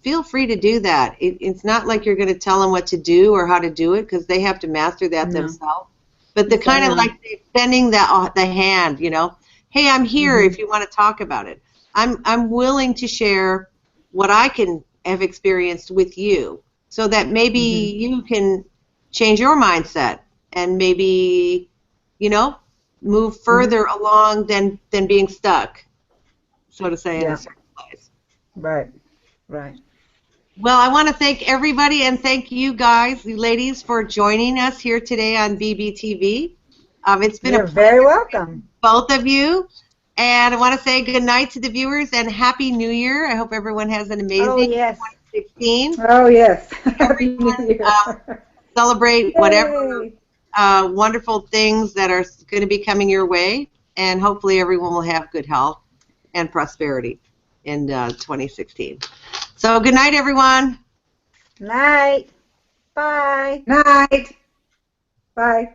Feel free to do that. It's not like you're going to tell them what to do or how to do it, because they have to master that themselves. But the kind of like extending the hand, hey, I'm here if you want to talk about it. I'm willing to share what I can have experienced with you, so that maybe you can change your mindset and maybe, move further along than being stuck, so to say, in a certain place. Right. Right. Well, I want to thank everybody, and thank you guys, you ladies, for joining us here today on BBTV. It's been You're very welcome. Both of you. And I want to say good night to the viewers and Happy New Year. I hope everyone has an amazing 2016. Oh, yes. Everyone celebrate whatever wonderful things that are going to be coming your way, and hopefully everyone will have good health and prosperity in 2016. So good night, everyone. Night. Bye. Night. Bye.